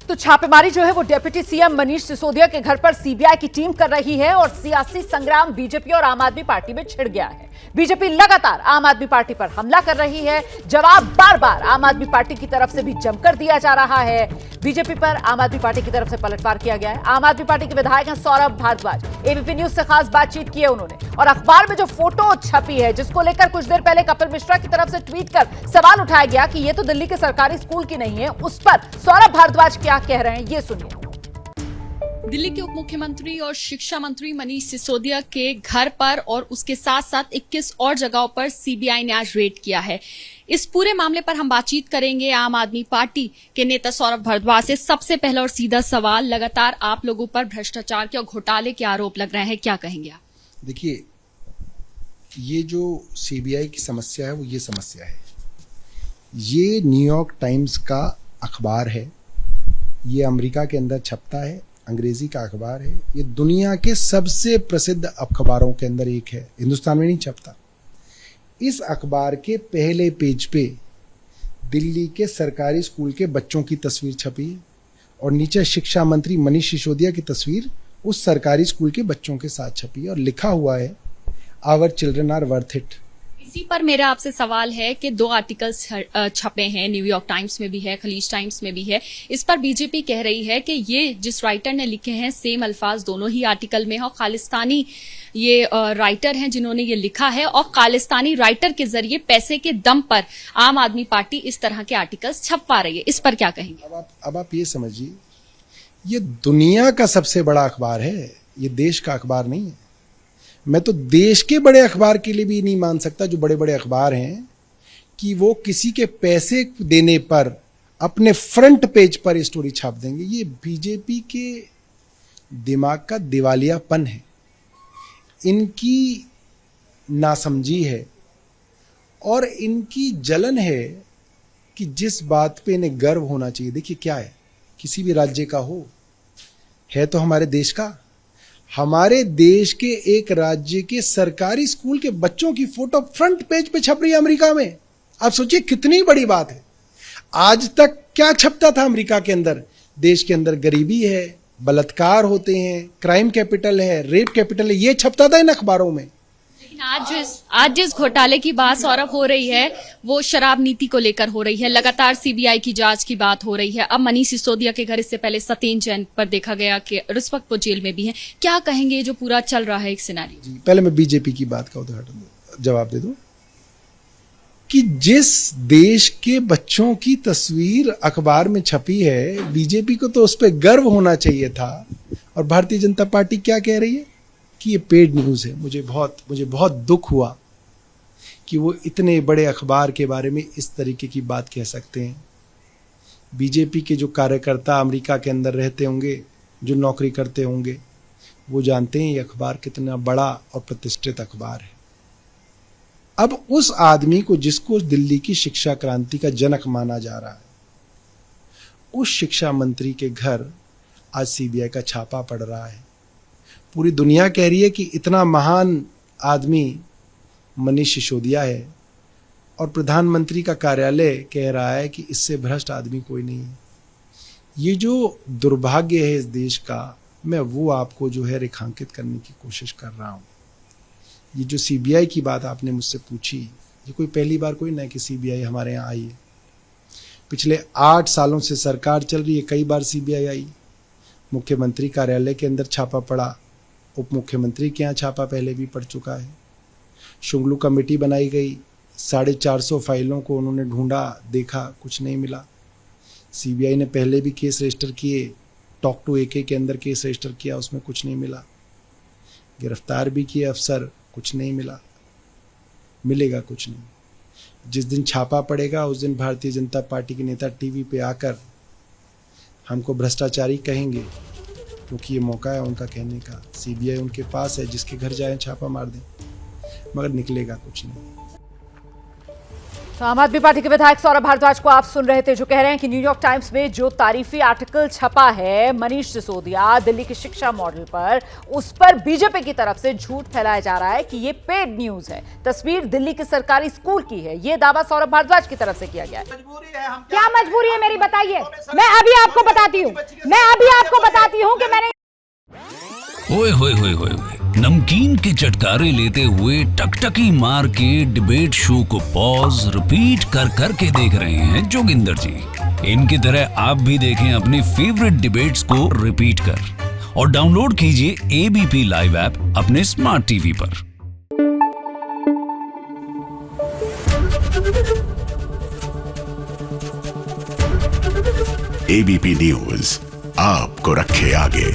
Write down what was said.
तो छापेमारी जो है वो डिप्टी सीएम मनीष सिसोदिया के घर पर सीबीआई की टीम कर रही है और सियासी संग्राम बीजेपी और आम आदमी पार्टी में छिड़ गया है। बीजेपी लगातार आम आदमी पार्टी पर हमला कर रही है। जवाब बार बार आम आदमी पार्टी की तरफ से भी जमकर दिया जा रहा है। बीजेपी पर आम आदमी पार्टी की तरफ से पलटवार किया गया है। आम आदमी पार्टी के विधायक हैं सौरभ भारद्वाज, एबीपी न्यूज से खास बातचीत की है उन्होंने और अखबार में जो फोटो छपी है जिसको लेकर कुछ देर पहले कपिल मिश्रा की तरफ से ट्वीट कर सवाल उठाया गया कि ये तो दिल्ली के सरकारी स्कूल की नहीं है, उस पर सौरभ भारद्वाज क्या कह रहे हैं ये सुनिए। दिल्ली के उप मुख्यमंत्री और शिक्षा मंत्री मनीष सिसोदिया के घर पर और उसके साथ साथ 21 और जगहों पर सीबीआई ने आज रेड किया है। इस पूरे मामले पर हम बातचीत करेंगे आम आदमी पार्टी के नेता सौरभ भारद्वाज से। सबसे पहला और सीधा सवाल, लगातार आप लोगों पर भ्रष्टाचार के और घोटाले के आरोप लग रहे हैं, क्या कहेंगे आप? देखिए, ये जो सीबीआई की समस्या है वो ये समस्या है, ये न्यूयॉर्क टाइम्स का अखबार है, ये अमेरिका के अंदर छपता है, अंग्रेजी का अखबार है, ये दुनिया के सबसे प्रसिद्ध अखबारों के अंदर एक है, हिंदुस्तान में नहीं छपता। इस अखबार के पहले पेज पे दिल्ली के सरकारी स्कूल के बच्चों की तस्वीर छपी है और नीचे शिक्षा मंत्री मनीष सिसोदिया की तस्वीर उस सरकारी स्कूल के बच्चों के साथ छपी है और लिखा हुआ है our children are worth it. इसी पर मेरा आपसे सवाल है कि 2 आर्टिकल्स छपे हैं, न्यूयॉर्क टाइम्स में भी है, खलीज टाइम्स में भी है। इस पर बीजेपी कह रही है कि ये जिस राइटर ने लिखे हैं सेम अल्फाज दोनों ही आर्टिकल में है और खालिस्तानी ये राइटर हैं जिन्होंने ये लिखा है और खालिस्तानी राइटर के जरिए पैसे के दम पर आम आदमी पार्टी इस तरह के आर्टिकल्स छपवा रही है। इस पर क्या कहेंगे? अब आप ये समझिए, ये दुनिया का सबसे बड़ा अखबार है, ये देश का अखबार नहीं है। मैं तो देश के बड़े अखबार के लिए भी नहीं मान सकता, जो बड़े बड़े अखबार हैं, कि वो किसी के पैसे देने पर अपने फ्रंट पेज पर स्टोरी छाप देंगे। ये बीजेपी के दिमाग का दिवालियापन है, इनकी नासमझी है और इनकी जलन है कि जिस बात पे इन्हें गर्व होना चाहिए। देखिए क्या है, किसी भी राज्य का हो, है तो हमारे देश का। हमारे देश के एक राज्य के सरकारी स्कूल के बच्चों की फोटो फ्रंट पेज पे छप रही है अमेरिका में। आप सोचिए कितनी बड़ी बात है। आज तक क्या छपता था अमेरिका के अंदर? देश के अंदर गरीबी है, बलात्कार होते हैं, क्राइम कैपिटल है, रेप कैपिटल है, ये छपता था इन अखबारों में। लेकिन आज जिस घोटाले की बात सौरभ हो रही है वो शराब नीति को लेकर हो रही है। लगातार सीबीआई की जांच की बात हो रही है। अब मनीष सिसोदिया के घर, इससे पहले सत्येंद्र जैन पर देखा गया कि रिश्वतपुर जेल में भी है। क्या कहेंगे जो पूरा चल रहा है एक सिनेरियो? पहले मैं बीजेपी की बात का जवाब दे दूं कि जिस देश के बच्चों की तस्वीर अखबार में छपी है, बीजेपी को तो उस पर गर्व होना चाहिए था। और भारतीय जनता पार्टी क्या कह रही है कि ये पेड न्यूज है। मुझे बहुत दुख हुआ कि वो इतने बड़े अखबार के बारे में इस तरीके की बात कह सकते हैं। बीजेपी के जो कार्यकर्ता अमेरिका के अंदर रहते होंगे, जो नौकरी करते होंगे, वो जानते हैं ये अखबार कितना बड़ा और प्रतिष्ठित अखबार है। अब उस आदमी को, जिसको दिल्ली की शिक्षा क्रांति का जनक माना जा रहा है, उस शिक्षा मंत्री के घर आज सीबीआई का छापा पड़ रहा है। पूरी दुनिया कह रही है कि इतना महान आदमी मनीष सिसोदिया है और प्रधानमंत्री का कार्यालय कह रहा है कि इससे भ्रष्ट आदमी कोई नहीं है। ये जो दुर्भाग्य है इस देश का, मैं वो आपको जो है रेखांकित करने की कोशिश कर रहा हूँ। ये जो सीबीआई की बात आपने मुझसे पूछी, ये कोई पहली बार कोई ना कि सीबीआई हमारे यहाँ आई है। पिछले 8 सालों से सरकार चल रही है, कई बार सीबीआई आई। मुख्यमंत्री कार्यालय के अंदर छापा पड़ा, उप मुख्यमंत्री के यहाँ छापा पहले भी पड़ चुका है। शुंगलू कमेटी बनाई गई, 450 फाइलों को उन्होंने ढूंढा, देखा, कुछ नहीं मिला। सीबीआई ने पहले भी केस रजिस्टर किए, टॉक टू एके के अंदर केस रजिस्टर किया, उसमें कुछ नहीं मिला। गिरफ्तार भी किए अफसर, कुछ नहीं मिला, मिलेगा कुछ नहीं। जिस दिन छापा पड़ेगा उस दिन भारतीय जनता पार्टी के नेता टीवी पे आकर हमको भ्रष्टाचारी कहेंगे, क्योंकि ये मौका है उनका कहने का। सीबीआई उनके पास है, जिसके घर जाए छापा मार दें, मगर निकलेगा कुछ नहीं। तो आम आदमी पार्टी के विधायक सौरभ भारद्वाज को आप सुन रहे थे, जो कह रहे हैं कि न्यूयॉर्क टाइम्स में जो तारीफी आर्टिकल छपा है मनीष सिसोदिया दिल्ली की शिक्षा मॉडल पर, उस पर बीजेपी की तरफ से झूठ फैलाया जा रहा है कि ये पेड न्यूज है। तस्वीर दिल्ली के सरकारी स्कूल की है। ये दावा सौरभ भारद्वाज की तरफ से किया गया है। क्या मजबूरी है मेरी, बताइए। मैं अभी आपको बताती हूँ कि मैंने ओए होए होए होए होए, नमकीन के चटकारे लेते हुए टकटकी मार के डिबेट शो को पॉज रिपीट कर कर के देख रहे हैं जोगिंदर जी। इनकी तरह आप भी देखें अपनी फेवरेट डिबेट्स को रिपीट कर और डाउनलोड कीजिए एबीपी लाइव ऐप अपने स्मार्ट टीवी पर। एबीपी न्यूज आपको रखे आगे।